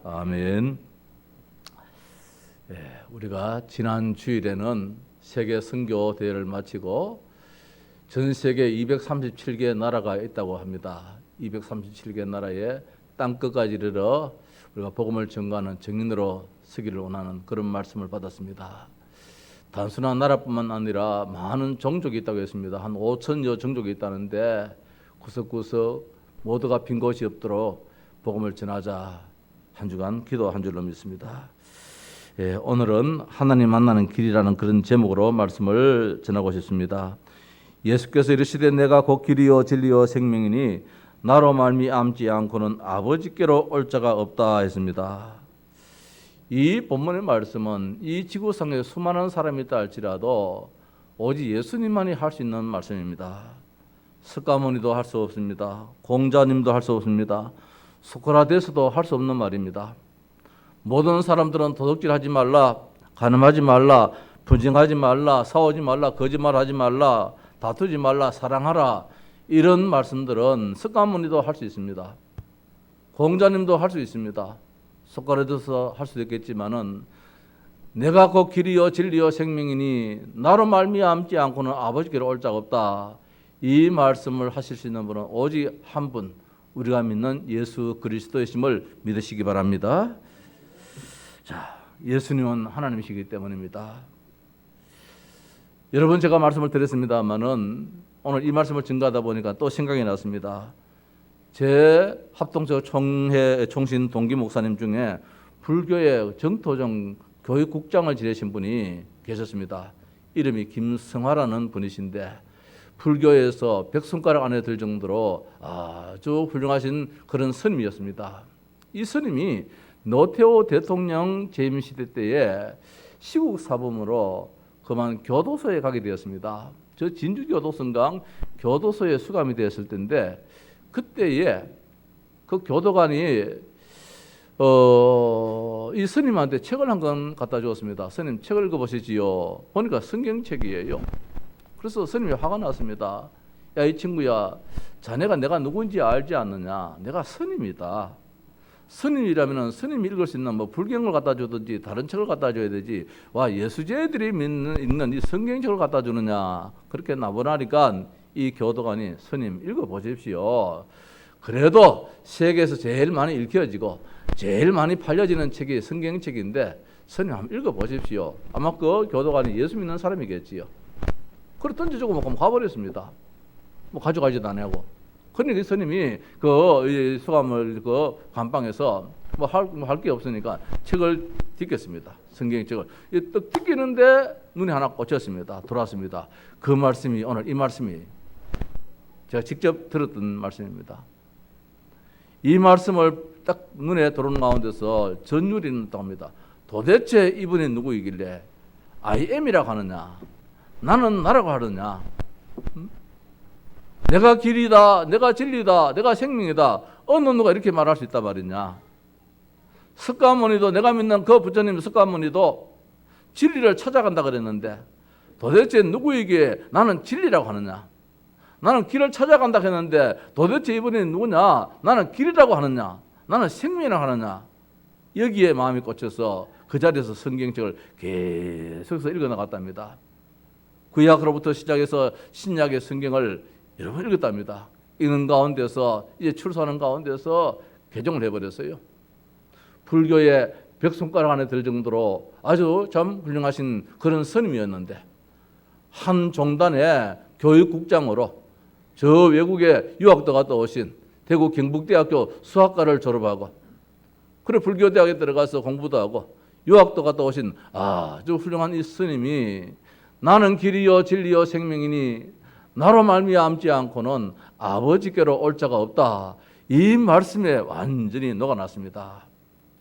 아멘. 우리가 지난 주일에는 세계 선교 대회를 마치고 전 세계 237개 나라가 있다고 합니다. 237개 나라에 땅끝까지 이르러 우리가 복음을 전가하는 증인으로 서기를 원하는 그런 말씀을 받았습니다. 단순한 나라뿐만 아니라 많은 종족이 있다고 했습니다. 한 5천여 종족이 있다는데 구석구석 모두가 빈 곳이 없도록 복음을 전하자 한 주간 기도한 줄로 믿습니다. 오늘은 하나님 만나는 길이라는 그런 제목으로 말씀을 전하고 싶습니다. 예수께서 이르시되 내가 곧 길이요 진리요 생명이니 나로 말미암지 않고는 아버지께로 올 자가 없다 했습니다. 이 본문의 말씀은 이 지구상에 수많은 사람이 있다 할지라도 오직 예수님만이 할 수 있는 말씀입니다. 석가모니도 할 수 없습니다. 공자님도 할 수 없습니다. 소크라테스도 할 수 없는 말입니다. 모든 사람들은 도둑질하지 말라, 간음하지 말라, 분쟁하지 말라, 싸우지 말라, 거짓말하지 말라, 다투지 말라, 사랑하라, 이런 말씀들은 석가모니도 할 수 있습니다. 공자님도 할 수 있습니다. 소크라테스도 할 수도 있겠지만은 내가 곧 길이요 진리요 생명이니 나로 말미암지 않고는 아버지께로 올 자가 없다. 이 말씀을 하실 수 있는 분은 오직 한 분, 우리가 믿는 예수 그리스도이심을 믿으시기 바랍니다. 자, 예수님은 하나님이시기 때문입니다. 여러분, 제가 말씀을 드렸습니다만은 오늘 이 말씀을 증거하다 보니까 또 생각이 났습니다. 제 합동적 총신 동기 목사님 중에 불교의 정토정 교육국장을 지내신 분이 계셨습니다. 이름이 김성화라는 분이신데 불교에서 100손가락 안에 들 정도로 아주 훌륭하신 그런 스님이었습니다. 이 스님이 노태우 대통령 재임 시대 때에 시국 사범으로 그만 교도소에 가게 되었습니다. 저 진주교도소인가 교도소에 수감이 되었을 때인데 그때에 그 교도관이 이 스님한테 책을 한 권 갖다 주었습니다. 스님, 책을 읽어보시지요. 보니까 성경책이에요. 그래서 스님이 화가 났습니다. 야, 이 친구야, 자네가 내가 누구인지 알지 않느냐? 내가 스님이다. 스님이라면 스님이 읽을 수 있는 불경을 갖다 주든지 다른 책을 갖다 줘야 되지. 와, 예수제들이 읽는 이 성경책을 갖다 주느냐? 그렇게 나보라니까 이 교도관이 스님 읽어보십시오. 그래도 세계에서 제일 많이 읽혀지고 제일 많이 팔려지는 책이 성경책인데 스님 한번 읽어보십시오. 아마 그 교도관이 예수 믿는 사람이겠지요. 그래 던져주고 뭐 가버렸습니다. 뭐 가져가지도 안 하고. 그러니까 스님이 그 수감을 그 감방에서 뭐 할 게 없으니까 책을 딛겠습니다. 성경책을 떡 딛기는데 눈이 하나 꽂혔습니다. 돌아왔습니다. 그 말씀이 오늘 이 말씀이 제가 직접 들었던 말씀입니다. 이 말씀을 딱 눈에 들어오는 가운데서 전율이 났다고 합니다. 도대체 이분이 누구이길래 I am이라고 하느냐, 나는 나라고 하느냐, 내가 길이다, 내가 진리다, 내가 생명이다, 어느 누가 이렇게 말할 수 있단 말이냐. 석가모니도, 내가 믿는 그 부처님 석가모니도 진리를 찾아간다 그랬는데 도대체 누구에게 나는 진리라고 하느냐, 나는 길을 찾아간다 했는데 도대체 이분이 누구냐, 나는 길이라고 하느냐, 나는 생명이라고 하느냐. 여기에 마음이 꽂혀서 그 자리에서 성경책을 계속해서 읽어나갔답니다. 구약으로부터 시작해서 신약의 성경을 여러 번 읽었답니다. 읽는 가운데서 이제 출소하는 가운데서 개종을 해버렸어요. 불교의 100손가락 안에 들 정도로 아주 참 훌륭하신 그런 스님이었는데 한 종단의 교육국장으로 저 외국에 유학도 갔다 오신 대구 경북대학교 수학과를 졸업하고 그래 불교대학에 들어가서 공부도 하고 유학도 갔다 오신 아주 훌륭한 이 스님이 나는 길이요 진리요 생명이니 나로 말미암지 않고는 아버지께로 올 자가 없다. 이 말씀에 완전히 녹아났습니다.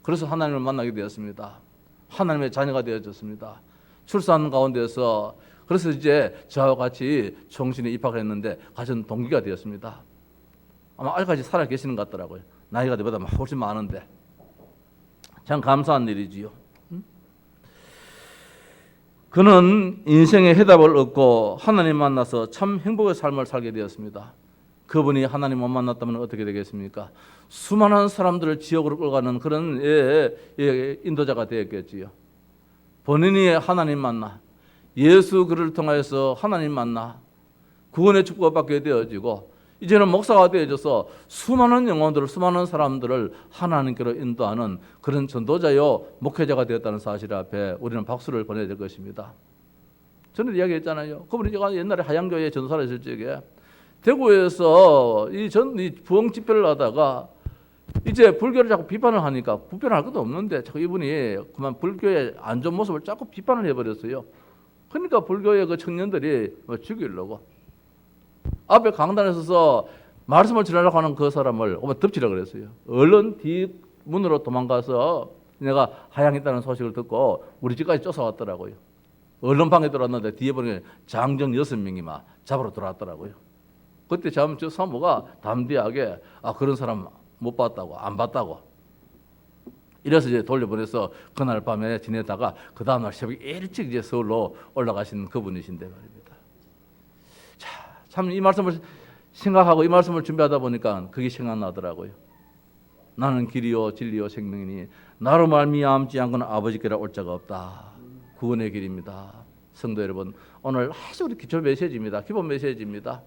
그래서 하나님을 만나게 되었습니다. 하나님의 자녀가 되어졌습니다. 출산 가운데서 그래서 이제 저와 같이 총신에 입학을 했는데 같은 동기가 되었습니다. 아마 아직까지 살아 계시는 것 같더라고요. 나이가 저보다 훨씬 많은데 참 감사한 일이지요. 그는 인생의 해답을 얻고 하나님 만나서 참 행복의 삶을 살게 되었습니다. 그분이 하나님 못 만났다면 어떻게 되겠습니까? 수많은 사람들을 지옥으로 끌어가는 그런 인도자가 되었겠지요. 본인이 하나님 만나, 예수 그를 통하여서 하나님 만나 구원의 축복을 받게 되어지고, 이제는 목사가 되어져서 수많은 영혼들을, 수많은 사람들을 하나님께로 인도하는 그런 전도자요 목회자가 되었다는 사실 앞에 우리는 박수를 보내야 될 것입니다. 저는 이야기했잖아요. 그분이 제가 옛날에 하양교회 전도사를 했을 적에 대구에서 이 부흥 집회를 하다가 이제 불교를 자꾸 비판을 하니까 비판할 것도 없는데 자꾸 이분이 그만 불교의 안 좋은 모습을 자꾸 비판을 해버렸어요. 그러니까 불교의 그 청년들이 죽이려고 앞에 강단에 서서 말씀을 전하려고 하는 그 사람을 덮치라 그랬어요. 얼른 뒷문으로 도망가서 내가 하양했다는 소식을 듣고 우리 집까지 쫓아왔더라고요. 얼른 방에 들어왔는데 뒤에 보니 장정 6명이 막 잡으러 들어왔더라고요. 그때 참 저 사모가 담대하게 그런 사람 못 봤다고, 안 봤다고. 이래서 이제 돌려보내서 그날 밤에 지내다가 그 다음날 새벽 일찍 이제 서울로 올라가신 그분이신데 말입니다. 자, 참 이 말씀을 생각하고 이 말씀을 준비하다 보니까 그게 생각나더라고요. 나는 길이요 진리요 생명이니 나로 말미암지 않고는 아버지께로 올 자가 없다. 구원의 길입니다. 성도 여러분, 오늘 아주 우리 기초 메시지입니다. 기본 메시지입니다.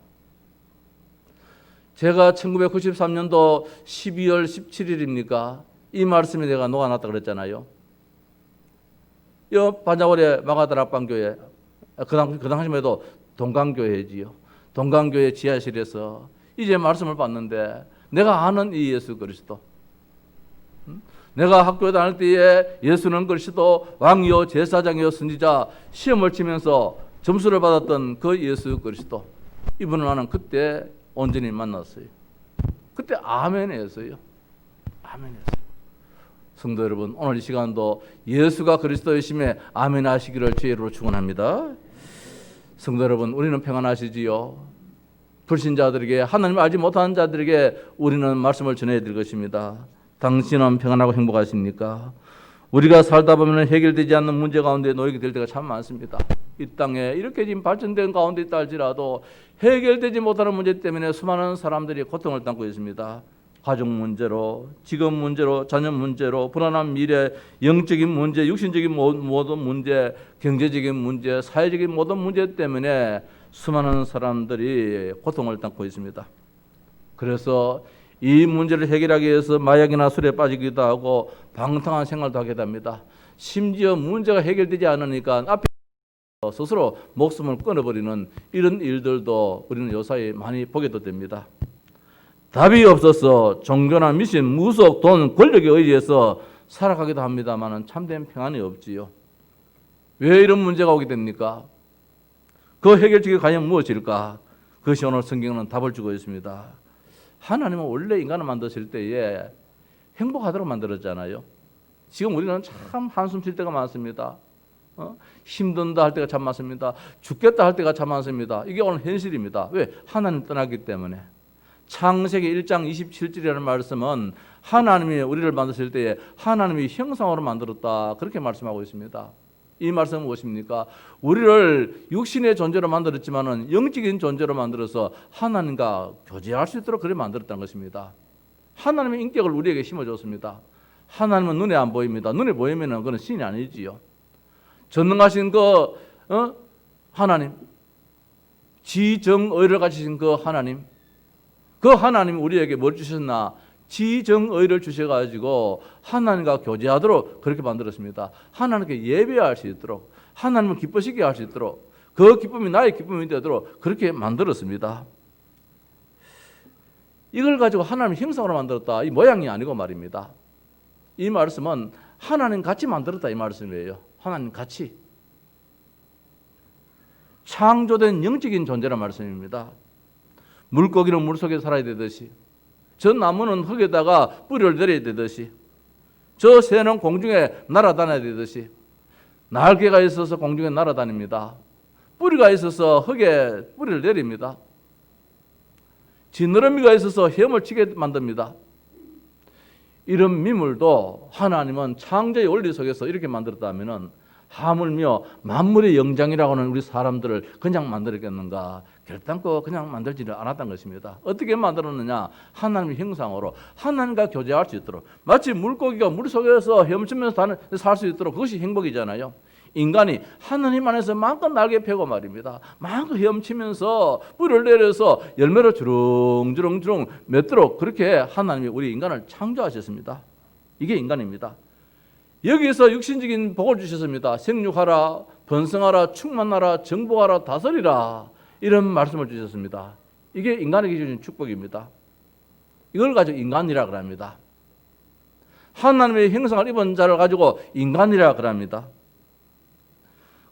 제가 1993년도 12월 17일입니까? 이 말씀이 내가 녹아났다 그랬잖아요. 이 반자월의 마가다락방교회, 그 당시만 해도 동강교회지요. 동강교회 지하실에서 이제 말씀을 봤는데 내가 아는 이 예수 그리스도, 내가 학교에 다닐 때에 예수는 그리스도 왕이요 제사장이요 선지자 시험을 치면서 점수를 받았던 그 예수 그리스도, 이분을 나는 그때 온전히 만났어요. 그때 아멘 했어요. 아멘 했어요. 성도 여러분, 오늘 이 시간도 예수가 그리스도이심에 아멘 하시기를 주의 이름으로 축원합니다. 성도 여러분, 우리는 평안하시지요? 불신자들에게, 하나님을 알지 못하는 자들에게 우리는 말씀을 전해야 될 것입니다. 당신은 평안하고 행복하십니까? 우리가 살다 보면 해결되지 않는 문제 가운데 놓이게 될 때가 참 많습니다. 이 땅에 이렇게 지금 발전된 가운데 있다 할지라도 해결되지 못하는 문제 때문에 수많은 사람들이 고통을 당하고 있습니다. 가족 문제로, 직업 문제로, 자녀 문제로, 불안한 미래, 영적인 문제, 육신적인 모든 문제, 경제적인 문제, 사회적인 모든 문제 때문에 수많은 사람들이 고통을 당하고 있습니다. 그래서 이 문제를 해결하기 위해서 마약이나 술에 빠지기도 하고 방탕한 생활도 하게 됩니다. 심지어 문제가 해결되지 않으니까 앞에 스스로 목숨을 끊어버리는 이런 일들도 우리는 요사이 많이 보게도 됩니다. 답이 없어서 종교나 미신, 무속, 돈, 권력에 의해서 살아가기도 합니다만 참된 평안이 없지요. 왜 이런 문제가 오게 됩니까? 그 해결책이 과연 무엇일까? 그것이 오늘 성경은 답을 주고 있습니다. 하나님은 원래 인간을 만드실 때에 행복하도록 만들었잖아요. 지금 우리는 참 한숨 쉴 때가 많습니다. 힘든다 할 때가 참 많습니다. 죽겠다 할 때가 참 많습니다. 이게 오늘 현실입니다. 왜? 하나님 떠났기 때문에. 창세기 1장 27절이라는 말씀은 하나님이 우리를 만드실 때에 하나님이 형상으로 만들었다, 그렇게 말씀하고 있습니다. 이 말씀은 무엇입니까? 우리를 육신의 존재로 만들었지만은 영적인 존재로 만들어서 하나님과 교제할 수 있도록 그렇게 만들었다는 것입니다. 하나님의 인격을 우리에게 심어줬습니다. 하나님은 눈에 안 보입니다. 눈에 보이면은 그건 신이 아니지요. 전능하신 그 하나님, 지정의를 가지신 그 하나님, 그 하나님이 우리에게 뭘 주셨나? 지정의를 주셔가지고 하나님과 교제하도록 그렇게 만들었습니다. 하나님께 예배할 수 있도록, 하나님을 기쁘시게 할 수 있도록, 그 기쁨이 나의 기쁨이 되도록 그렇게 만들었습니다. 이걸 가지고 하나님 형상으로 만들었다, 이 모양이 아니고 말입니다. 이 말씀은 하나님 같이 만들었다, 이 말씀이에요. 하나님 같이 창조된 영적인 존재란 말씀입니다. 물고기는 물속에 살아야 되듯이, 저 나무는 흙에다가 뿌리를 내려야 되듯이, 저 새는 공중에 날아다녀야 되듯이, 날개가 있어서 공중에 날아다닙니다. 뿌리가 있어서 흙에 뿌리를 내립니다. 지느러미가 있어서 헤엄을 치게 만듭니다. 이런 미물도 하나님은 창조의 원리 속에서 이렇게 만들었다면 하물며 만물의 영장이라고 하는 우리 사람들을 그냥 만들었겠는가? 결단코 그냥 만들지를 않았던 것입니다. 어떻게 만들었느냐? 하나님의 형상으로 하나님과 교제할 수 있도록, 마치 물고기가 물속에서 헤엄치면서 살 수 있도록, 그것이 행복이잖아요. 인간이 하나님 안에서 마음껏 날개 펴고 말입니다. 마음껏 헤엄치면서 뿌리를 내려서 열매를 주렁주렁 맺도록 그렇게 하나님이 우리 인간을 창조하셨습니다. 이게 인간입니다. 여기서 육신적인 복을 주셨습니다. 생육하라, 번성하라, 충만하라, 정복하라, 다스리라, 이런 말씀을 주셨습니다. 이게 인간에게 주신 축복입니다. 이걸 가지고 인간이라 그럽니다. 하나님의 형상을 입은 자를 가지고 인간이라 그럽니다.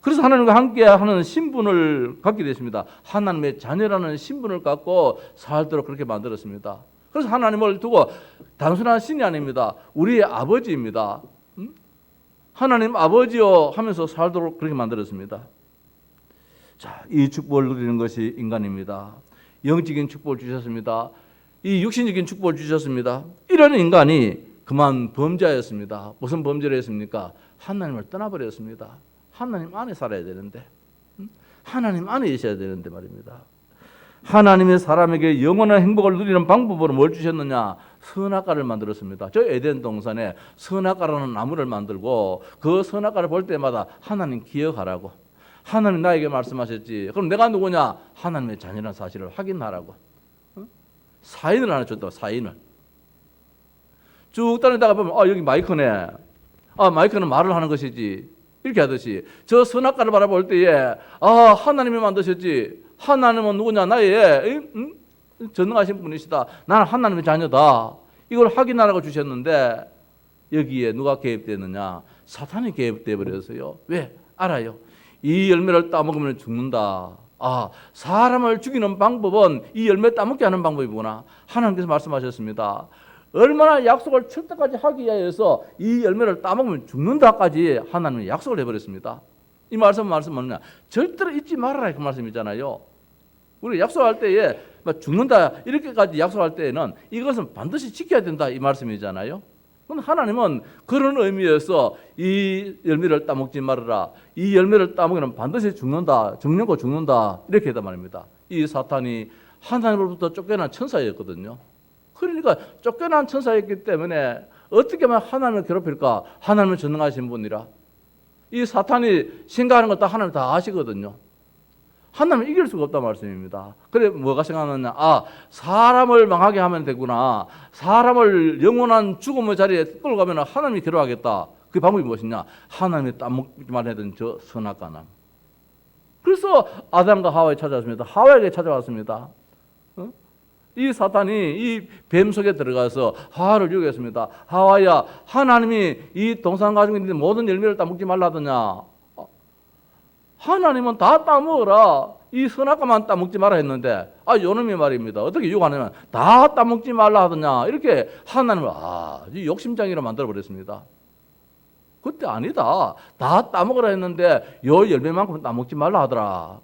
그래서 하나님과 함께하는 신분을 갖게 됐습니다. 하나님의 자녀라는 신분을 갖고 살도록 그렇게 만들었습니다. 그래서 하나님을 두고 단순한 신이 아닙니다. 우리의 아버지입니다. 하나님 아버지요 하면서 살도록 그렇게 만들었습니다. 자, 이 축복을 누리는 것이 인간입니다. 영적인 축복을 주셨습니다. 이 육신적인 축복을 주셨습니다. 이런 인간이 그만 범죄였습니다. 무슨 범죄를 했습니까? 하나님을 떠나버렸습니다. 하나님 안에 살아야 되는데, 하나님 안에 있어야 되는데 말입니다. 하나님의 사람에게 영원한 행복을 누리는 방법으로 뭘 주셨느냐? 선악과를 만들었습니다. 저 에덴 동산에 선악과라는 나무를 만들고 그 선악과를 볼 때마다 하나님 기억하라고, 하나님 나에게 말씀하셨지. 그럼 내가 누구냐? 하나님의 자녀라는 사실을 확인하라고. 사인을 하나 줬다. 사인을. 쭉 다니다가 보면 여기 마이크네. 마이크는 말을 하는 것이지. 이렇게 하듯이 저 선악과를 바라볼 때에 하나님이 만드셨지. 하나님은 누구냐? 나의 전능하신 분이시다. 나는 하나님의 자녀다. 이걸 확인하라고 주셨는데 여기에 누가 개입되느냐? 사탄이 개입돼 버렸어요. 왜? 알아요. 이 열매를 따먹으면 죽는다. 사람을 죽이는 방법은 이 열매 따먹게 하는 방법이구나. 하나님께서 말씀하셨습니다. 얼마나 약속을 철저까지 하기 위해서 이 열매를 따먹으면 죽는다까지 하나님이 약속을 해버렸습니다. 이 말씀은 뭐냐? 절대로 잊지 말아라, 그 말씀이잖아요. 우리 약속할 때에 죽는다 이렇게까지 약속할 때에는 이것은 반드시 지켜야 된다, 이 말씀이잖아요. 그럼 하나님은 그런 의미에서 이 열매를 따먹지 말아라, 이 열매를 따먹으면 반드시 죽는다, 정령고 죽는다, 이렇게 했단 말입니다. 이 사탄이 하나님으로부터 쫓겨난 천사였거든요. 그러니까 쫓겨난 천사였기 때문에 어떻게 하면 하나님을 괴롭힐까? 하나님은 전능하신 분이라. 이 사탄이 생각하는 거 다 하나님 다 아시거든요. 하나님은 이길 수가 없다는 말씀입니다. 그래 뭐가 생각나냐? 사람을 망하게 하면 되구나. 사람을 영원한 죽음의 자리에 끌고 가면 하나님이 괴로워하겠다. 그 방법이 무엇이냐? 하나님이 따먹기만 하던 저 선악과나무. 그래서 아담과 하와에 찾아왔습니다. 하와에게 찾아왔습니다. 이 사탄이 이 뱀 속에 들어가서 하와를 유혹했습니다. 하와야, 하나님이 이 동산 가지고 있는 모든 열매를 따먹지 말라 하더냐? 하나님은 다 따먹어라. 이 선악과만 따먹지 말라 했는데, 요놈이 말입니다. 어떻게 유혹하냐면 다 따먹지 말라 하더냐? 이렇게 하나님을 욕심장이로 만들어버렸습니다. 그때 아니다. 다 따먹으라 했는데 요 열매만큼 따먹지 말라 하더라.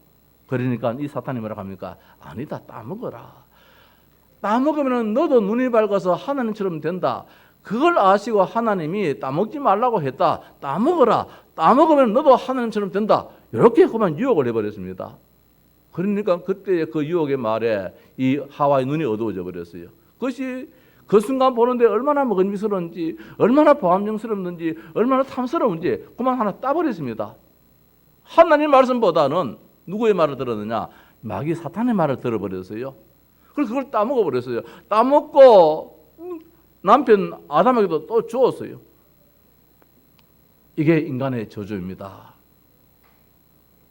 그러니까 이 사탄이 뭐라고 합니까? 아니다, 따먹어라. 따먹으면 너도 눈이 밝아서 하나님처럼 된다. 그걸 아시고 하나님이 따먹지 말라고 했다. 따먹어라. 따먹으면 너도 하나님처럼 된다. 이렇게 그만 유혹을 해버렸습니다. 그러니까 그때 그 유혹의 말에 이 하와의 눈이 어두워져 버렸어요. 그것이 그 순간 보는데 얼마나 먹음직스러운지, 얼마나 보암정스럽는지, 얼마나 탐스러운지 그만 하나 따버렸습니다. 하나님 말씀보다는 누구의 말을 들었느냐? 마귀 사탄의 말을 들어버렸어요. 그래서 그걸 따먹어 버렸어요. 따먹고 남편 아담에게도 또 주었어요. 이게 인간의 저주입니다.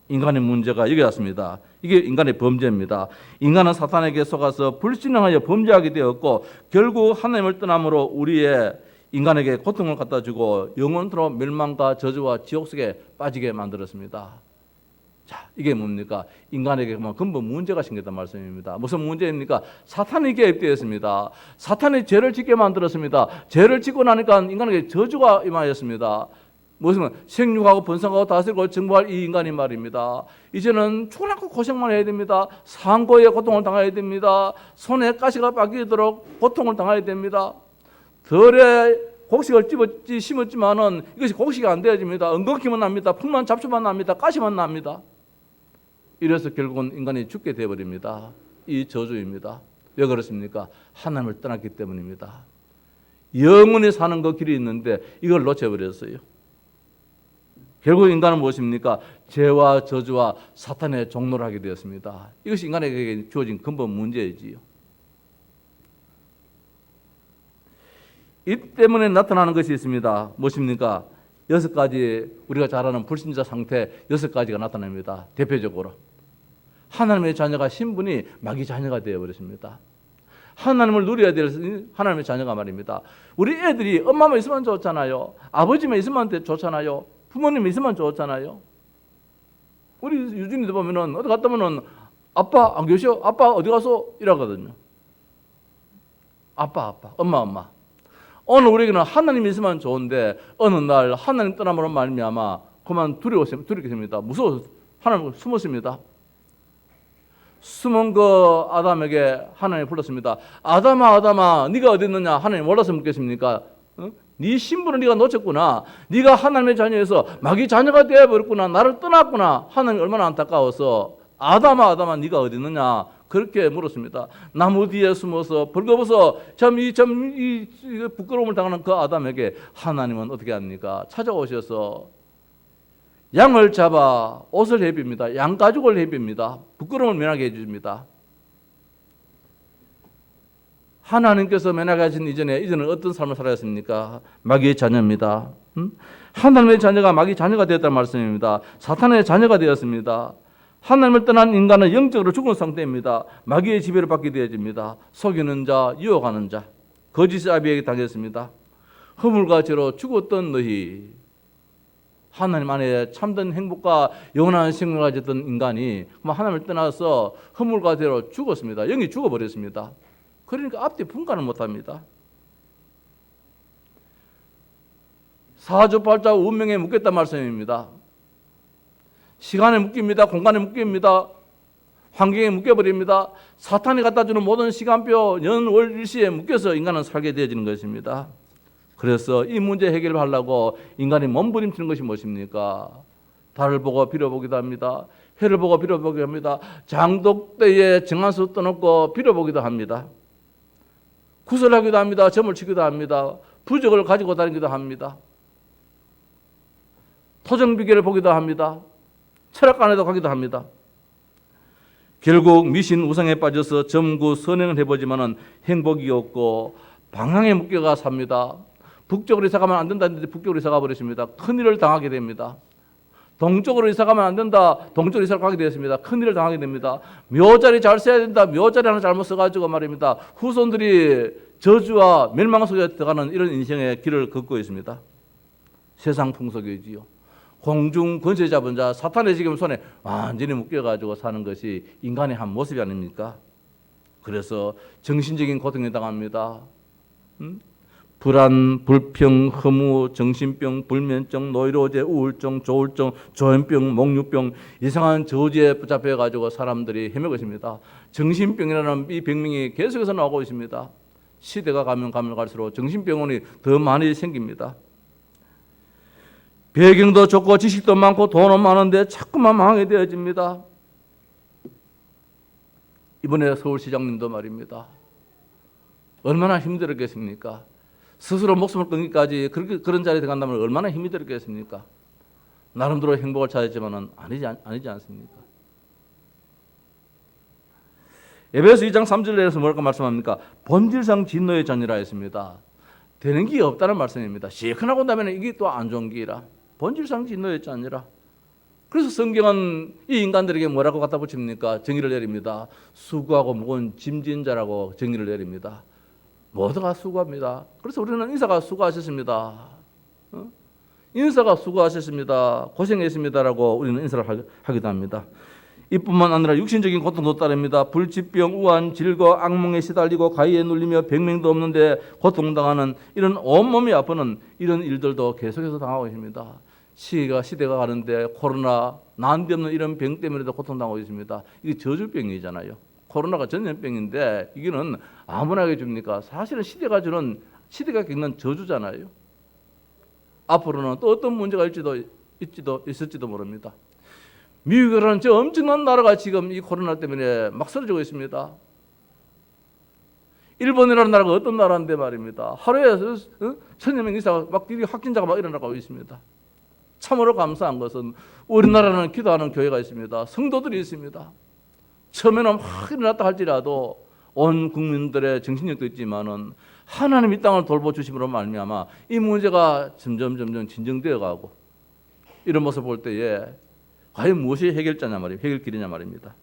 인간의 문제가 여기 왔습니다. 이게 인간의 범죄입니다. 인간은 사탄에게 속아서 불신앙하여 범죄하게 되었고 결국 하나님을 떠남으로 우리의 인간에게 고통을 갖다 주고 영원토록 멸망과 저주와 지옥 속에 빠지게 만들었습니다. 자, 이게 뭡니까? 인간에게 근본 문제가 생겼단 말씀입니다. 무슨 문제입니까? 사탄이 개입되었습니다. 사탄이 죄를 짓게 만들었습니다. 죄를 짓고 나니까 인간에게 저주가 임하였습니다. 무슨 생육하고 번성하고 다스리고 정복할 이 인간이 말입니다. 이제는 죽어나고 고생만 해야 됩니다. 상고에 고통을 당해야 됩니다. 손에 가시가 빠지도록 고통을 당해야 됩니다. 덜에 곡식을 심었지만은 이것이 곡식이 안 되어집니다. 엉겅퀴만 납니다. 풀만 잡초만 납니다. 가시만 납니다. 이래서 결국은 인간이 죽게 되어버립니다. 이 저주입니다. 왜 그렇습니까? 하나님을 떠났기 때문입니다. 영원히 사는 그 길이 있는데 이걸 놓쳐버렸어요. 결국 인간은 무엇입니까? 죄와 저주와 사탄의 종노를 하게 되었습니다. 이것이 인간에게 주어진 근본 문제이지요. 이 때문에 나타나는 것이 있습니다. 무엇입니까? 6가지 우리가 잘 아는 불신자 상태 6가지가 나타납니다. 대표적으로 하나님의 자녀가 신분이 마귀 자녀가 되어버렸습니다. 하나님을 누려야 될 하나님의 자녀가 말입니다. 우리 애들이 엄마만 있으면 좋잖아요. 아버지만 있으면 좋잖아요. 부모님 있으면 좋잖아요. 우리 유진이도 보면은 어디 갔다 오면은 아빠 안 계셔? 아빠 어디 가서? 이러거든요. 아빠, 엄마. 오늘 우리에게는 하나님이 있으면 좋은데 어느 날 하나님 떠남으로 말미암아 그만 두렵게 됩니다. 무서워서 하나님 숨었습니다. 숨은 그 아담에게 하나님이 불렀습니다. 아담아, 네가 어디 있느냐? 하나님 몰라서 묻겠습니까? 네 신분을 네가 놓쳤구나. 네가 하나님의 자녀에서 마귀 자녀가 되어버렸구나. 나를 떠났구나. 하나님 얼마나 안타까워서 아담아, 네가 어디 있느냐? 그렇게 물었습니다. 나무 뒤에 숨어서 벌거벗어 이 부끄러움을 당하는 그 아담에게 하나님은 어떻게 합니까? 찾아오셔서 양을 잡아 옷을 해빕니다. 양 가죽을 해빕니다. 부끄러움을 면하게 해줍니다. 하나님께서 면하게 하신 이전에는 어떤 삶을 살았습니까? 마귀의 자녀입니다. 하나님의 자녀가 마귀 자녀가 되었다는 말씀입니다. 사탄의 자녀가 되었습니다. 하나님을 떠난 인간은 영적으로 죽은 상태입니다. 마귀의 지배를 받게 되어집니다. 속이는 자, 유혹하는 자, 거짓 아비에게 당했습니다. 허물과 죄로 죽었던 너희, 하나님 안에 참된 행복과 영원한 생명을 가졌던 인간이 하나님을 떠나서 허물과 죄로 죽었습니다. 영이 죽어버렸습니다. 그러니까 앞뒤 분간을 못합니다. 사주팔자 운명에 묶였단 말씀입니다. 시간에 묶입니다. 공간에 묶입니다. 환경에 묶여버립니다. 사탄이 갖다주는 모든 시간표, 연, 월, 일시에 묶여서 인간은 살게 되어지는 것입니다. 그래서 이 문제 해결을 하려고 인간이 몸부림치는 것이 무엇입니까? 달을 보고 빌어보기도 합니다. 해를 보고 빌어보기도 합니다. 장독대에 정한수 떠놓고 빌어보기도 합니다. 구설하기도 합니다. 점을 치기도 합니다. 부적을 가지고 다니기도 합니다. 토정비계를 보기도 합니다. 철학관에도 가기도 합니다. 결국 미신 우상에 빠져서 점구 선행을 해보지만은 행복이 없고 방황에 묶여가 삽니다. 북쪽으로 이사 가면 안 된다는데 북쪽으로 이사 가버렸습니다. 큰일을 당하게 됩니다. 동쪽으로 이사 가면 안 된다. 동쪽으로 이사를 가게 되었습니다. 큰일을 당하게 됩니다. 묘자리 잘 써야 된다. 묘자리 하나 잘못 써가지고 말입니다. 후손들이 저주와 멸망 속에 들어가는 이런 인생의 길을 걷고 있습니다. 세상 풍속이지요. 공중 권세 잡은 자, 사탄의 지금 손에 완전히 묶여가지고 사는 것이 인간의 한 모습이 아닙니까? 그래서 정신적인 고통에 당합니다. 불안, 불평, 허무, 정신병, 불면증, 노이로제, 우울증, 조울증, 조현병, 목류병, 이상한 저주에 붙잡혀 가지고 사람들이 헤매고 있습니다. 정신병이라는 이 병명이 계속해서 나오고 있습니다. 시대가 가면 갈수록 정신병원이 더 많이 생깁니다. 배경도 좋고 지식도 많고 돈은 많은데 자꾸만 망하게 되어집니다. 이번에 서울시장님도 말입니다. 얼마나 힘들었겠습니까? 스스로 목숨을 끊기까지 그런 자리에 들어간다면 얼마나 힘이 들었겠습니까? 나름대로 행복을 찾았지만은 아니지 않습니까? 에베소 2장 3절에서 뭐라고 말씀합니까? 본질상 진노의 전이라 했습니다. 되는 게 없다는 말씀입니다. 시큰하고 나면 이게 또 안 좋은 게라. 본질상 진노의 전이라. 그래서 성경은 이 인간들에게 뭐라고 갖다 붙입니까? 정의를 내립니다. 수고하고 무거운 짐진 자라고 정의를 내립니다. 모두가 수고합니다. 그래서 우리는 인사가 수고하셨습니다. 인사가 수고하셨습니다. 고생했습니다라고 우리는 인사를 하기도 합니다. 이뿐만 아니라 육신적인 고통도 따릅니다. 불치병, 우한, 질거, 악몽에 시달리고 가위에 눌리며 병명도 없는데 고통당하는 이런 온몸이 아프는 이런 일들도 계속해서 당하고 있습니다. 시대가 가는데 코로나, 난데없는 이런 병 때문에도 고통당하고 있습니다. 이게 저주병이잖아요. 코로나가 전염병인데 이거는 아무나 해줍니까? 사실은 시대가 겪는 저주잖아요. 앞으로는 또 어떤 문제가 있을지도 모릅니다. 미국이라는 저 엄청난 나라가 지금 이 코로나 때문에 막 쓰러지고 있습니다. 일본이라는 나라가 어떤 나라인데 말입니다. 하루에 1000여 명 이상 막 확진자가 막 일어나고 있습니다. 참으로 감사한 것은 우리나라는 기도하는 교회가 있습니다. 성도들이 있습니다. 처음에는 막 일어났다 할지라도 온 국민들의 정신력도 있지만은 하나님 이 땅을 돌보주심으로 말미암아 이 문제가 점점 진정되어 가고 이런 모습을 볼 때에 과연 무엇이 해결자냐 말이에요. 해결길이냐 말입니다.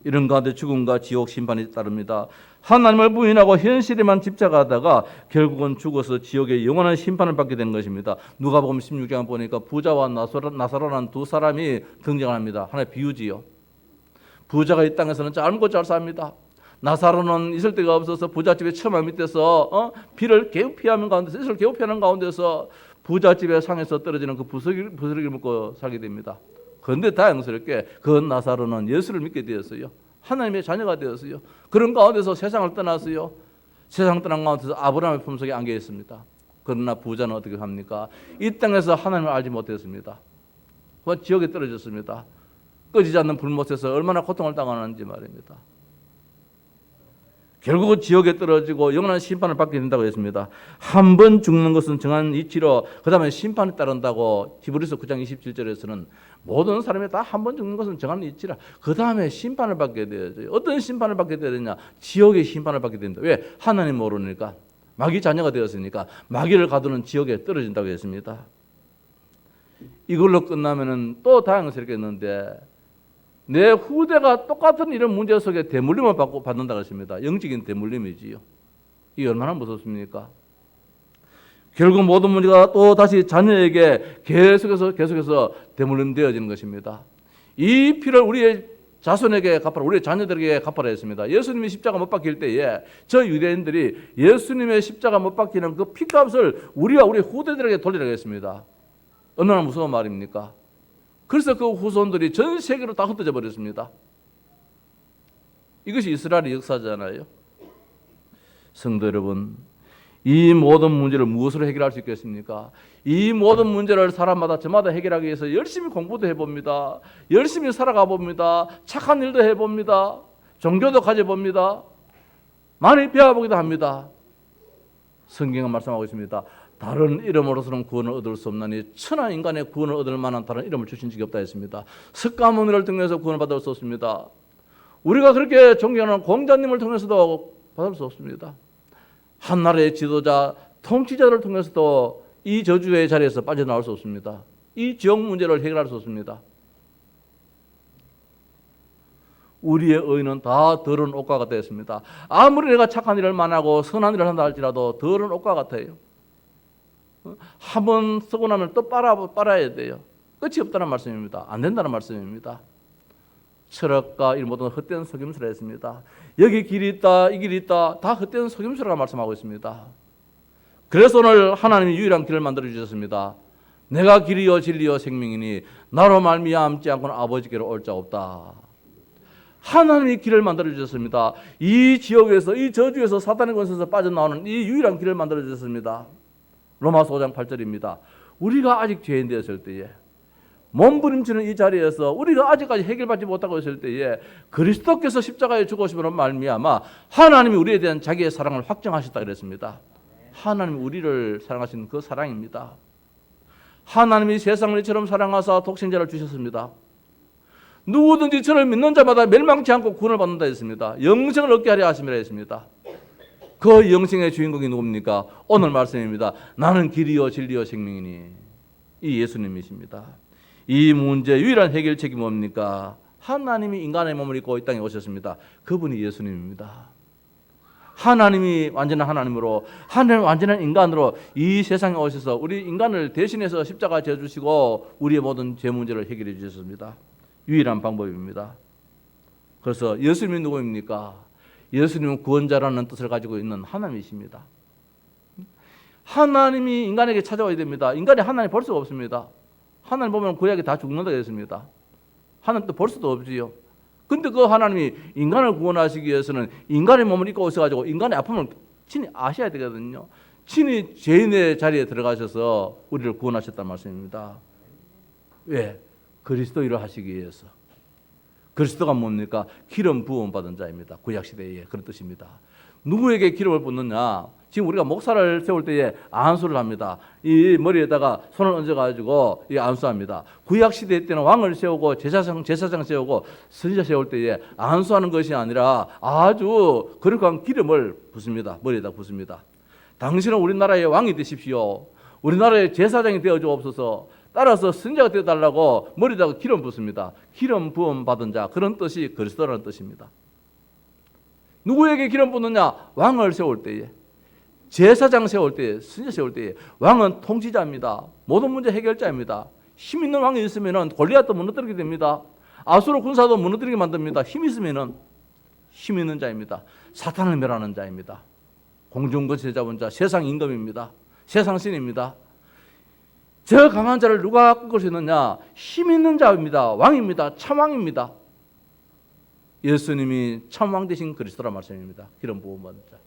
이런 가운데 죽음과 지옥 심판이 따릅니다. 하나님을 부인하고 현실에만 집착하다가 결국은 죽어서 지옥의 영원한 심판을 받게 되는 것입니다. 누가복음 16장 보니까 부자와 나사로라는 두 사람이 등장합니다. 하나의 비유지요. 부자가 이 땅에서는 짧고 잘 삽니다. 나사로는 있을 데가 없어서 부잣집의 처마 밑에서 비를 개우 피하는 가운데서 이슬을 개우 피하는 가운데서 부잣집의 상에서 떨어지는 그 부스러기를 먹고 살게 됩니다. 그런데 다행스럽게 그 나사로는 예수를 믿게 되었어요. 하나님의 자녀가 되었어요. 그런 가운데서 세상을 떠났어요. 세상 떠난 가운데서 아브라함의 품속에 안겨 있습니다. 그러나 부자는 어떻게 합니까? 이 땅에서 하나님을 알지 못했습니다. 지옥에 떨어졌습니다. 꺼지지 않는 불못에서 얼마나 고통을 당하는지 말입니다. 결국은 지옥에 떨어지고 영원한 심판을 받게 된다고 했습니다. 한 번 죽는 것은 정한 이치로 그 다음에 심판이 따른다고 히브리서 9장 27절에서는 모든 사람이 다 한 번 죽는 것은 정한 이치라. 그 다음에 심판을 받게 되어요. 어떤 심판을 받게 되느냐? 지옥의 심판을 받게 됩니다. 왜? 하나님 모르니까. 마귀 자녀가 되었으니까 마귀를 가두는 지옥에 떨어진다고 했습니다. 이걸로 끝나면은 또 다행스럽겠는데 내 후대가 똑같은 이런 문제 속에 대물림을 받는다고 했습니다. 영적인 대물림이지요. 이게 얼마나 무섭습니까? 결국 모든 문제가 또 다시 자녀에게 계속해서 대물림되어지는 것입니다. 이 피를 우리의 자손에게 갚아라, 우리의 자녀들에게 갚아라 했습니다. 예수님이 십자가 못 박힐 때에 저 유대인들이 예수님의 십자가 못 박히는 그 피값을 우리와 우리 후대들에게 돌리라고 했습니다. 얼마나 무서운 말입니까? 그래서 그 후손들이 전 세계로 다 흩어져 버렸습니다. 이것이 이스라엘의 역사잖아요. 성도 여러분, 이 모든 문제를 무엇으로 해결할 수 있겠습니까? 이 모든 문제를 사람마다 저마다 해결하기 위해서 열심히 공부도 해봅니다. 열심히 살아가 봅니다. 착한 일도 해봅니다. 종교도 가져봅니다. 많이 배워보기도 합니다. 성경은 말씀하고 있습니다. 다른 이름으로서는 구원을 얻을 수 없나니 천하 인간의 구원을 얻을 만한 다른 이름을 주신 적이 없다 했습니다. 석가모니를 통해서 구원을 받을 수 없습니다. 우리가 그렇게 존경하는 공자님을 통해서도 받을 수 없습니다. 한 나라의 지도자, 통치자를 통해서도 이 저주의 자리에서 빠져나올 수 없습니다. 이 지옥 문제를 해결할 수 없습니다. 우리의 의는 다 더러운 옷과 같다 했습니다. 아무리 내가 착한 일을 많이하고 선한 일을 한다 할지라도 더러운 옷과 같아요. 한 번 쓰고 나면 또 빨아야 돼요. 끝이 없다는 말씀입니다. 안 된다는 말씀입니다. 철학과 이 모든 헛된 속임수를 했습니다. 여기 길이 있다, 이 길이 있다, 다 헛된 속임수라고 말씀하고 있습니다. 그래서 오늘 하나님이 유일한 길을 만들어 주셨습니다. 내가 길이요 진리요 생명이니 나로 말미암지 않고는 아버지께로 올 자 없다. 하나님이 길을 만들어 주셨습니다. 이 지옥에서, 이 저주에서, 사탄의 권세에서 빠져나오는 이 유일한 길을 만들어 주셨습니다. 로마서 5장 8절입니다. 우리가 아직 죄인 되었을 때에, 몸부림치는 이 자리에서 우리가 아직까지 해결받지 못하고 있을 때에 그리스도께서 십자가에 죽으심으로 말미암아 하나님이 우리에 대한 자기의 사랑을 확정하셨다 그랬습니다. 하나님이 우리를 사랑하신 그 사랑입니다. 하나님이 세상을 이처럼 사랑하사 독생자를 주셨습니다. 누구든지 저를 믿는 자마다 멸망치 않고 구원을 받는다 했습니다. 영생을 얻게 하려 하심이라 했습니다. 그 영생의 주인공이 누굽니까? 오늘 말씀입니다. 나는 길이요 진리요 생명이니 이 예수님이십니다. 이 문제 유일한 해결책이 뭡니까? 하나님이 인간의 몸을 입고 이 땅에 오셨습니다. 그분이 예수님입니다. 하나님이 완전한 하나님으로, 하나님 완전한 인간으로 이 세상에 오셔서 우리 인간을 대신해서 십자가 져주시고 우리의 모든 죄 문제를 해결해 주셨습니다. 유일한 방법입니다. 그래서 예수님이 누구입니까? 예수님은 구원자라는 뜻을 가지고 있는 하나님이십니다. 하나님이 인간에게 찾아와야 됩니다. 인간이 하나님 볼 수가 없습니다. 하나님 보면 구약에 다 죽는다고 했습니다. 하나님 또 볼 수도 없지요. 근데 그 하나님이 인간을 구원하시기 위해서는 인간의 몸을 입고 오셔가지고 인간의 아픔을 친히 아셔야 되거든요. 친히 죄인의 자리에 들어가셔서 우리를 구원하셨단 말씀입니다. 왜? 그리스도 일을 하시기 위해서. 그리스도가 뭡니까? 기름 부음 받은 자입니다. 구약시대에 그런 뜻입니다. 누구에게 기름을 붓느냐? 지금 우리가 목사를 세울 때에 안수를 합니다. 이 머리에다가 손을 얹어가지고 이 안수합니다. 구약시대 때는 왕을 세우고 제사장 세우고 선지자 세울 때에 안수하는 것이 아니라 아주 거룩한 기름을 붓습니다. 머리에다 붓습니다. 당신은 우리나라의 왕이 되십시오. 우리나라의 제사장이 되어주옵소서. 따라서 선지자가 되어달라고 머리에다가 기름 붓습니다. 기름 부음 받은 자, 그런 뜻이 그리스도라는 뜻입니다. 누구에게 기름 붓느냐? 왕을 세울 때에, 제사장 세울 때에, 선지자 세울 때에. 왕은 통치자입니다. 모든 문제 해결자입니다. 힘 있는 왕이 있으면 골리앗도 무너뜨리게 됩니다. 아수르 군사도 무너뜨리게 만듭니다. 힘 있으면 힘 있는 자입니다. 사탄을 멸하는 자입니다. 공중권세 잡은 자, 세상 임금입니다. 세상 신입니다. 저 강한 자를 누가 꺾을 수 있느냐? 힘 있는 자입니다. 왕입니다. 참왕입니다. 예수님이 참왕 되신 그리스도라 말씀입니다. 기름 부음 받은 자.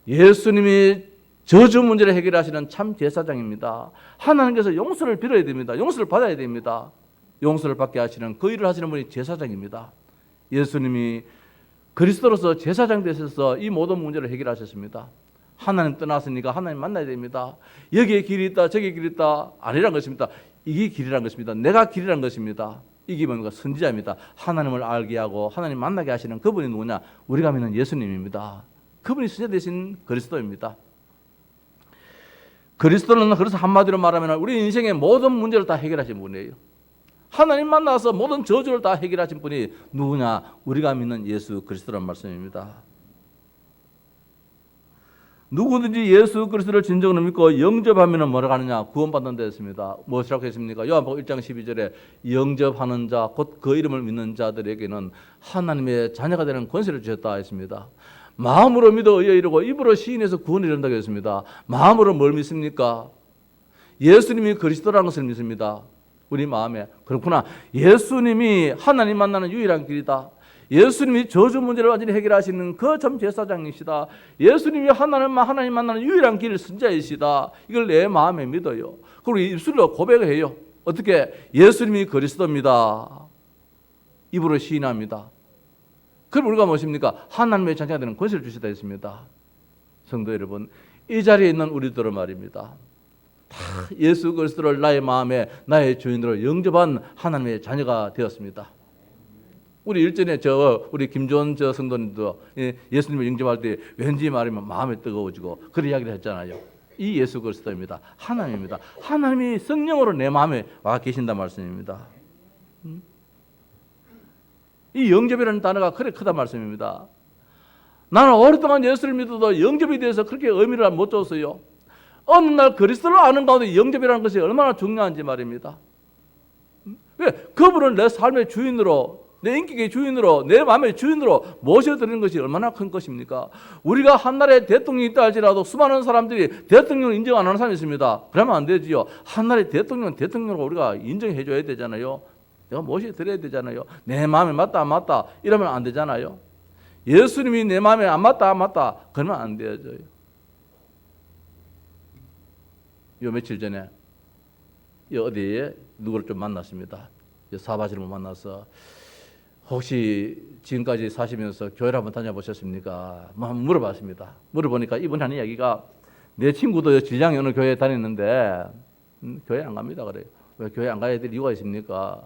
예수님이 저주 문제를 해결하시는 참 제사장입니다. 하나님께서 용서를 빌어야 됩니다. 용서를 받아야 됩니다. 용서를 받게 하시는 그 일을 하시는 분이 제사장입니다. 예수님이 그리스도로서 제사장 되셔서 이 모든 문제를 해결하셨습니다. 하나님 떠났으니까 하나님 만나야 됩니다. 여기에 길이 있다, 저기에 길이 있다, 아니란 것입니다. 이게 길이란 것입니다. 내가 길이란 것입니다. 이게 뭡니까? 선지자입니다. 하나님을 알게 하고 하나님 만나게 하시는 그분이 누구냐? 우리가 믿는 예수님입니다. 그분이 선지자 되신 그리스도입니다. 그리스도는 그래서 한마디로 말하면 우리 인생의 모든 문제를 다 해결하신 분이에요. 하나님 만나서 모든 저주를 다 해결하신 분이 누구냐? 우리가 믿는 예수 그리스도란 말씀입니다. 누구든지 예수 그리스도를 진정으로 믿고 영접하면 뭐라고 하느냐? 구원받는 데 있습니다. 무엇이라고 했습니까? 요한복음 1장 12절에 영접하는 자, 곧 그 이름을 믿는 자들에게는 하나님의 자녀가 되는 권세를 주셨다 했습니다. 마음으로 믿어 의에 이르고 입으로 시인해서 구원을 이룬다고 했습니다. 마음으로 뭘 믿습니까? 예수님이 그리스도라는 것을 믿습니다. 우리 마음에. 그렇구나. 예수님이 하나님 만나는 유일한 길이다. 예수님이 저주 문제를 완전히 해결하시는 그 참 제사장이시다. 예수님이 하나님 만나는 유일한 길 선지자이시다. 이걸 내 마음에 믿어요. 그리고 입술로 고백을 해요. 어떻게? 예수님이 그리스도입니다. 입으로 시인합니다. 그럼 우리가 무엇입니까? 하나님의 자녀가 되는 권세를 주시다 했습니다. 성도 여러분, 이 자리에 있는 우리들은 말입니다. 다 예수 그리스도를 나의 마음에 나의 주인으로 영접한 하나님의 자녀가 되었습니다. 우리 일전에 우리 김조원 성도님도 예수님을 영접할 때 왠지 말이면 마음이 뜨거워지고 그런 이야기를 했잖아요. 이 예수 그리스도입니다. 하나님입니다. 하나님이 성령으로 내 마음에 와 계신단 말씀입니다. 이 영접이라는 단어가 그렇게 크단 말씀입니다. 나는 오랫동안 예수를 믿어도 영접에 대해서 그렇게 의미를 못 줬어요. 어느 날 그리스도를 아는 가운데 영접이라는 것이 얼마나 중요한지 말입니다. 왜? 그분을 내 삶의 주인으로, 내 인격의 주인으로, 내 마음의 주인으로 모셔드리는 것이 얼마나 큰 것입니까? 우리가 한 나라에 대통령이 있다 할지라도 수많은 사람들이 대통령을 인정 안 하는 사람이 있습니다. 그러면 안 되지요. 한 나라의 대통령은 대통령으로 우리가 인정해 줘야 되잖아요. 내가 모셔드려야 되잖아요. 내 마음에 맞다 안 맞다 이러면 안 되잖아요. 예수님이 내 마음에 안 맞다 안 맞다 그러면 안 되어져요. 요 며칠 전에 어디에 누구를 좀 만났습니다. 사바지를 만나서 혹시 지금까지 사시면서 교회를 한번 다녀보셨습니까? 한번 물어봤습니다. 물어보니까 이분 하는 이야기가 내 친구도 질량이 어느 교회에 다녔는데 교회 안 갑니다 그래요. 왜 교회 안 가야 될 이유가 있습니까?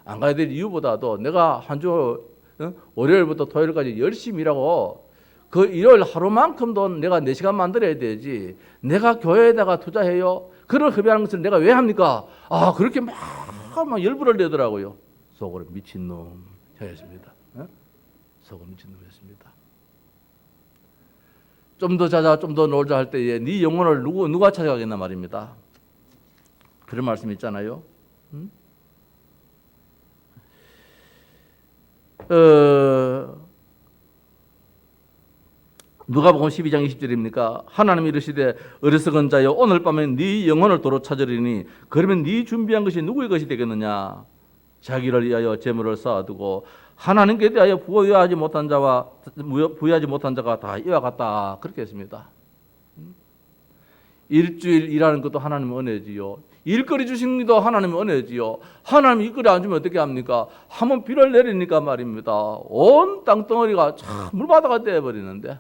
안 가야 될 이유보다도 내가 한 주 월요일부터 토요일까지 열심히 일하고 그 일요일 하루만큼도 내가 4시간 만들어야 되지. 내가 교회에다가 투자해요. 그걸 흡연하는 것을 내가 왜 합니까? 아, 그렇게 막 열불을 내더라고요. 속으로 미친놈 혀였습니다. 속으로 미친놈이었습니다. 좀 더 자자, 좀 더 놀자 할 때에 네 영혼을 누가 찾아가겠나 말입니다. 그런 말씀 있잖아요. 누가복음 12장 20절입니까? 하나님이 이르시되 어리석은 자여 오늘 밤에 네 영혼을 도로 찾으리니 그러면 네 준비한 것이 누구의 것이 되겠느냐? 자기를 위하여 재물을 쌓아두고 하나님께 대하여 부여하지 못한 자가 다 이와 같다. 그렇게 했습니다. 일주일 일하는 것도 하나님의 은혜지요. 일거리 주신 것도 하나님의 은혜지요. 하나님 일거리 안 주면 어떻게 합니까? 한번 비를 내리니까 말입니다. 온 땅덩어리가 참 물바다가 되어버리는데,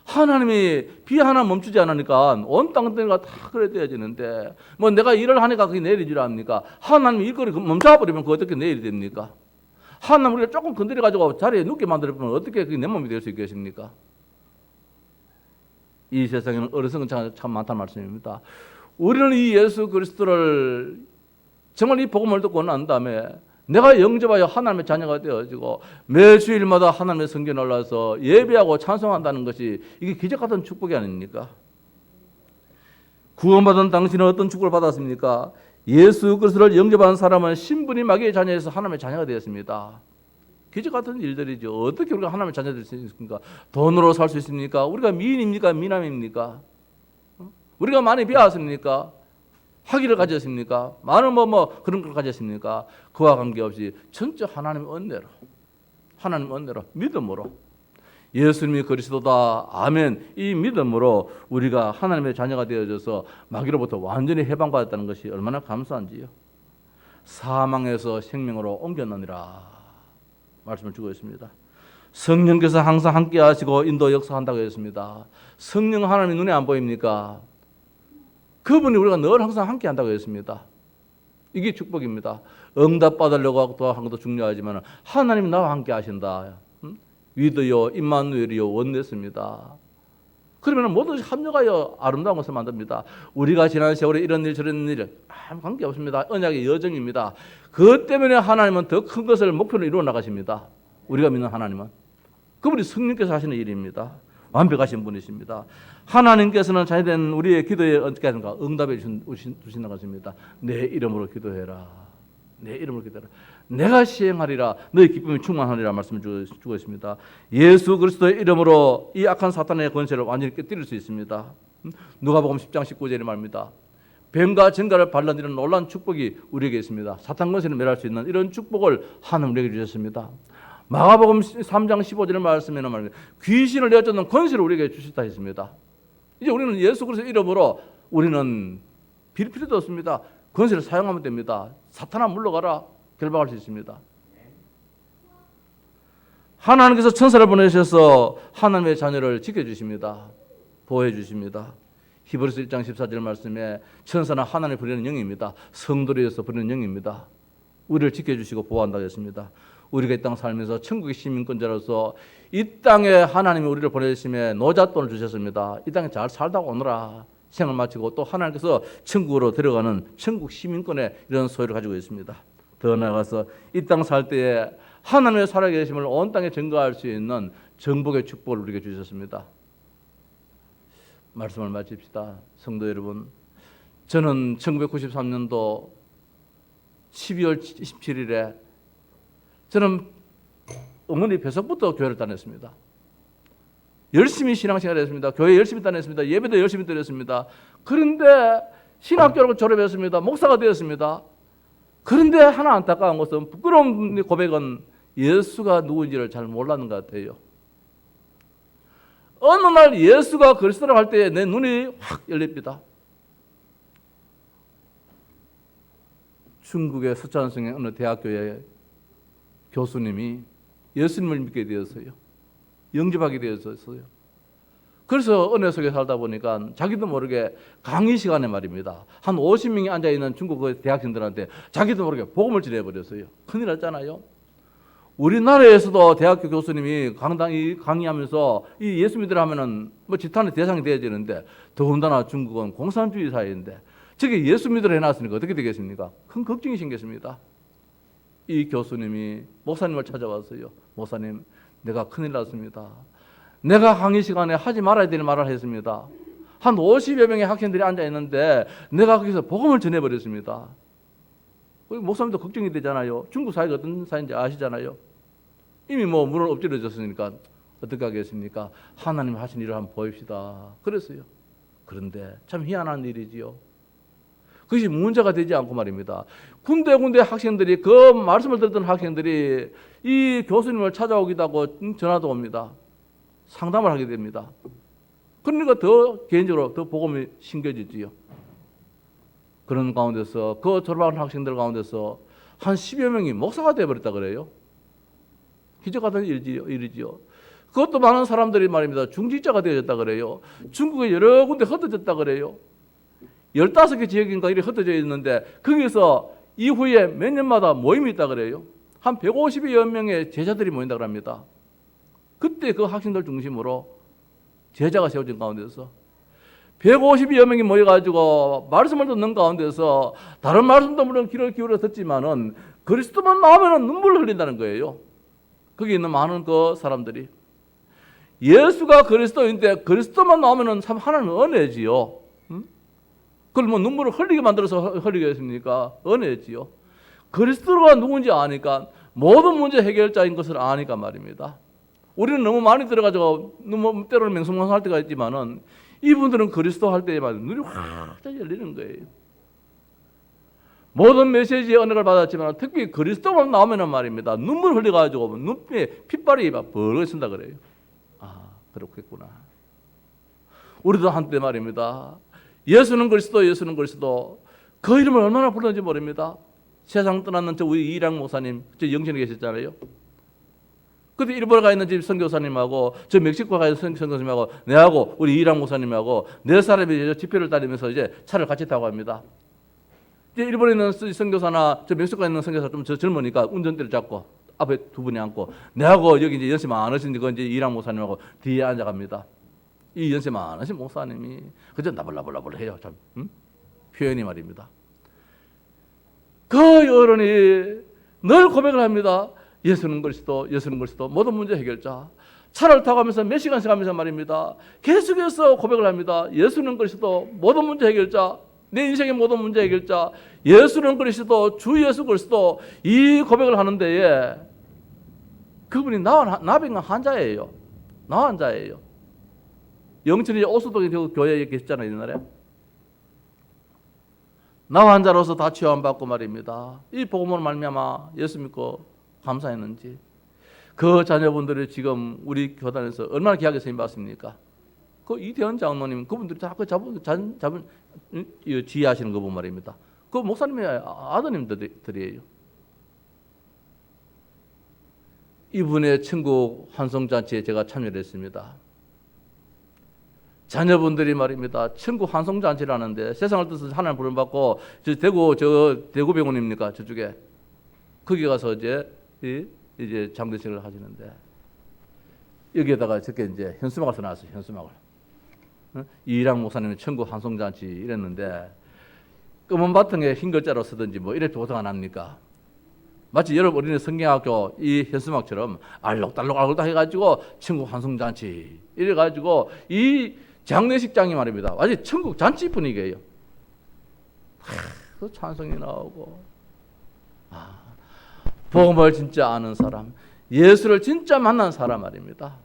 하나님이 비 하나 멈추지 않으니까 온 땅덩어리가 다 그래 되어지는데, 뭐 내가 일을 하니까 그게 내리질 않습니까? 하나님이 일거리 멈춰버리면 그거 어떻게 내일이 됩니까? 하나님 우리가 조금 건드려가지고 자리에 눕게 만들어보면 어떻게 그게 내 몸이 될 수 있겠습니까? 이 세상에는 어리석은 자가 참 많다는 말씀입니다. 우리는 이 예수 그리스도를 정말 이 복음을 듣고 난 다음에 내가 영접하여 하나님의 자녀가 되어지고 매 주일마다 하나님의 성전에 올라서 예배하고 찬송한다는 것이 이게 기적 같은 축복이 아닙니까? 구원받은 당신은 어떤 축복을 받았습니까? 예수 그리스도를 영접한 사람은 신분이 마귀의 자녀에서 하나님의 자녀가 되었습니다. 기적 같은 일들이죠. 어떻게 우리가 하나님의 자녀가 될 수 있습니까? 돈으로 살 수 있습니까? 우리가 미인입니까? 미남입니까? 우리가 많이 배웠습니까? 학위를 가졌습니까? 많은 그런 걸 가졌습니까? 그와 관계없이 전적 하나님의 은혜로, 하나님의 은혜로, 믿음으로 예수님이 그리스도다, 아멘, 이 믿음으로 우리가 하나님의 자녀가 되어져서 마귀로부터 완전히 해방받았다는 것이 얼마나 감사한지요. 사망에서 생명으로 옮겨나니라 말씀을 주고 있습니다. 성령께서 항상 함께 하시고 인도 역사한다고 했습니다. 성령 하나님이 눈에 안 보입니까? 그분이 우리가 늘 항상 함께 한다고 했습니다. 이게 축복입니다. 응답 받으려고 한 것도 중요하지만 하나님이 나와 함께 하신다. 위드요, 임마누엘이요, 원냈습니다. 그러면 모두 합력하여 아름다운 것을 만듭니다. 우리가 지난 세월에 이런 일 저런 일 아무 관계 없습니다. 언약의 여정입니다. 그것 때문에 하나님은 더 큰 것을 목표로 이루어 나가십니다. 우리가 믿는 하나님은 그분이 성령께서 하시는 일입니다. 완벽하신 분이십니다. 하나님께서는 자녀된 우리의 기도에 어떻게 하는가? 응답해 주신다는 것입니다. 내 이름으로 기도해라. 내 이름으로 기도해라. 내가 시행하리라. 너의 기쁨이 충만하리라 말씀을 주고 있습니다. 예수 그리스도의 이름으로 이 악한 사탄의 권세를 완전히 깨뜨릴 수 있습니다. 누가복음 10장 19절에 말입니다. 뱀과 전갈을 발라내는 놀라운 축복이 우리에게 있습니다. 사탄 권세를 멸할 수 있는 이런 축복을 하나님 우리에게 주셨습니다. 마가복음 3장 15절 말씀에는 말입니다. 귀신을 내쫓는 권세를 우리에게 주셨다 했습니다. 이제 우리는 예수 그리스도의 이름으로 우리는 빌 필요도 없습니다. 권세를 사용하면 됩니다. 사탄아 물러가라. 결박할 수 있습니다. 하나님께서 천사를 보내셔서 하나님의 자녀를 지켜주십니다. 보호해 주십니다. 히브리서 1장 14절 말씀에 천사는 하나님을 부리는 영입니다. 성도로서 부리는 영입니다. 우리를 지켜주시고 보호한다고 했습니다. 우리가 이 땅 살면서 천국의 시민권자로서 이 땅에 하나님이 우리를 보내주심에 노잣돈을 주셨습니다. 이 땅에 잘 살다 오너라. 생을 마치고 또 하나님께서 천국으로 들어가는 천국 시민권의 이런 소유를 가지고 있습니다. 더 나아가서 이 땅 살 때에 하나님의 살아계심을 온 땅에 증거할 수 있는 정복의 축복을 우리에게 주셨습니다. 말씀을 마칩시다. 성도 여러분, 저는 1993년도 12월 27일에 저는 어머니 뱃속부터 교회를 다녔습니다. 열심히 신앙생활을 했습니다. 교회 열심히 다녔습니다. 예배도 열심히 드렸습니다. 그런데 신학교를 졸업했습니다. 목사가 되었습니다. 그런데 하나 안타까운 것은, 부끄러운 고백은 예수가 누구인지를 잘 몰랐는 것 같아요. 어느 날 예수가 그리스도라고 할 때 내 눈이 확 열립니다. 중국의 서천성의 어느 대학교의 교수님이 예수님을 믿게 되었어요. 영접하게 되었어요. 그래서 은혜 속에 살다 보니까 자기도 모르게 강의 시간에 말입니다. 한 50명이 앉아있는 중국 대학생들한테 자기도 모르게 복음을 전해버렸어요. 큰일 났잖아요. 우리나라에서도 대학교 교수님이 강의하면서 이 예수 믿으라 하면은 지탄의 대상이 되어지는데, 더군다나 중국은 공산주의 사회인데 저게 예수 믿으라 해놨으니까 어떻게 되겠습니까? 큰 걱정이 생겼습니다. 이 교수님이 목사님을 찾아왔어요. 목사님, 내가 큰일 났습니다. 내가 강의 시간에 하지 말아야 될 말을 했습니다. 한 50여 명의 학생들이 앉아있는데 내가 거기서 복음을 전해버렸습니다. 목사님도 걱정이 되잖아요. 중국 사회가 어떤 사회인지 아시잖아요. 이미 문을 엎질러졌으니까 어떻게 하겠습니까? 하나님 하신 일을 한번 보입시다. 그랬어요. 그런데 참 희한한 일이지요. 그것이 문제가 되지 않고 말입니다. 군데군데 학생들이, 그 말씀을 듣던 학생들이 이 교수님을 찾아오기도 하고 전화도 옵니다. 상담을 하게 됩니다. 그러니까 더 개인적으로 더 복음이 심겨지지요. 그런 가운데서 그 졸업한 학생들 가운데서 한 10여 명이 목사가 되어버렸다 그래요. 기적같은 일이지요. 그것도 많은 사람들이 말입니다. 중직자가 되어졌다 그래요. 중국에 여러 군데 흩어졌다 그래요. 15개 지역인가 이렇게 흩어져 있는데 거기서 이후에 몇 년마다 모임이 있다 그래요. 한 150여 명의 제자들이 모인다 그럽니다. 그때 그 학생들 중심으로 제자가 세워진 가운데서 150여 명이 모여가지고 말씀을 듣는 가운데서 다른 말씀도 물론 귀를 기울여 듣지만은 그리스도만 나오면 눈물을 흘린다는 거예요. 거기 있는 많은 그 사람들이 예수가 그리스도인데 그리스도만 나오면은 참 하나님은 은혜지요. 그걸 뭐 눈물을 흘리게 만들어서 흘리겠습니까? 은혜지요. 그리스도가 누군지 아니까 모든 문제 해결자인 것을 아니까 말입니다. 우리는 너무 많이 들어가지고 너무 때로는 맹성맹성할 때가 있지만은 이분들은 그리스도 할 때에만 눈이 확 열리는 거예요. 모든 메시지의 은혜를 받았지만 특히 그리스도만 나오면은 말입니다. 눈물 흘려가지고 눈에 핏발이 막 벌어진다 그래요. 아, 그렇겠구나. 우리도 한때 말입니다. 예수는 그리스도, 예수는 그리스도. 그 이름을 얼마나 불렀는지 모릅니다. 세상 떠났는 저 우리 이랑 목사님, 저 영천에 계셨잖아요. 그때 일본에 가 있는 집 선교사님하고 저 멕시코 가 있는 선교사님하고 내하고 우리 이랑 목사님하고 네 사람이 집회를 다니면서 이제 차를 같이 타고 갑니다. 이제 일본에 있는 선교사나 저 멕시코에 있는 선교사 좀 젊으니까 운전대를 잡고 앞에 두 분이 앉고 내하고 여기 이제 연세 많으신 그 이제 이랑 목사님하고 뒤에 앉아갑니다. 이 연세 많으신 목사님이 그저 나불나불나불 해요. 참 표현이 말입니다. 그 어른이 늘 고백을 합니다. 예수는 그리스도, 예수는 그리스도, 모든 문제 해결자. 차를 타고 가면서 몇 시간씩 하면서 말입니다. 계속해서 고백을 합니다. 예수는 그리스도, 모든 문제 해결자, 내 인생의 모든 문제 해결자, 예수는 그리스도, 주 예수 그리스도, 이 고백을 하는 데에 그분이 나병 환자예요. 나 환자예요. 영천이 오수동에 교회에 계셨잖아요, 옛날에. 나 환자로서 다 치유받고 말입니다. 이 복음으로 말미암아 예수 믿고 감사했는지 그 자녀분들이 지금 우리 교단에서 얼마나 귀하게 쓰임 받습니까? 그 이태원 장로님 그분들이 자꾸 지휘하시는 거 보면 말입니다. 그 목사님의 아드님들이에요. 이분의 천국 환송잔치에 제가 참여를 했습니다. 자녀분들이 말입니다. 천국 환송잔치를 하는데 세상을 뜻을 하나님 부름받고 저 대구병원입니까? 저쪽에 거기 가서 이제 장대식을 하시는데 여기에다가 저게 이제 현수막을 써놨어요. 현수막을. 이랑 목사님의 천국 환송잔치 이랬는데 검은 바탕에 흰 글자로 쓰든지 뭐 이래 조성 안 합니까? 마치 여러분 어린이 성경학교 이 현수막처럼 알록달록 해가지고 천국 환송잔치 이래가지고 이 장례식장이 말입니다. 아주 천국 잔치 분위기예요. 그 찬송이 나오고 복음을 진짜 아는 사람, 예수를 진짜 만난 사람 말입니다.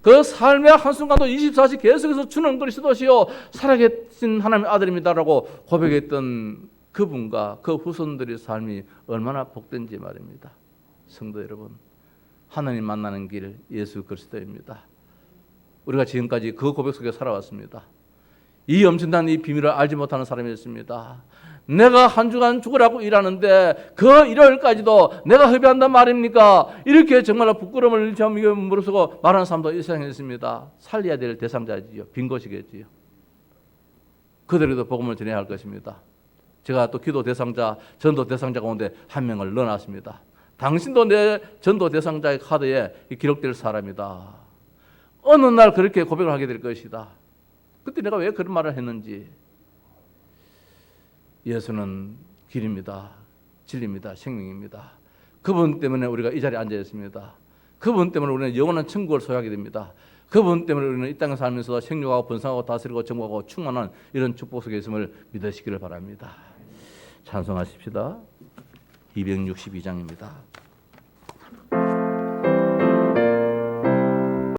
그 삶의 한순간도 24시 계속해서 주는 그리스도시요 살아계신 하나님의 아들입니다라고 고백했던 그분과 그 후손들의 삶이 얼마나 복된지 말입니다. 성도 여러분, 하나님 만나는 길 예수 그리스도입니다. 우리가 지금까지 그 고백 속에 살아왔습니다. 이 엄청난 이 비밀을 알지 못하는 사람이었습니다. 내가 한 주간 죽으라고 일하는데 그 일요일까지도 내가 협의한단 말입니까? 이렇게 정말로 부끄러움을 무릅쓰고 말하는 사람도 이 세상에 있습니다. 살려야 될 대상자지요. 빈 곳이겠지요. 그들에도 복음을 전해야 할 것입니다. 제가 또 기도 대상자, 전도 대상자 가운데 한 명을 넣어놨습니다. 당신도 내 전도 대상자의 카드에 기록될 사람이다. 어느 날 그렇게 고백을 하게 될 것이다. 그때 내가 왜 그런 말을 했는지. 예수는 길입니다. 진리입니다. 생명입니다. 그분 때문에 우리가 이 자리에 앉아 있습니다. 그분 때문에 우리는 영원한 천국을 소유하게 됩니다. 그분 때문에 우리는 이 땅에 살면서 생육하고 번성하고 다스리고 정복하고 충만한 이런 축복 속에 있음을 믿으시기를 바랍니다. 찬송하십시다. 262장입니다.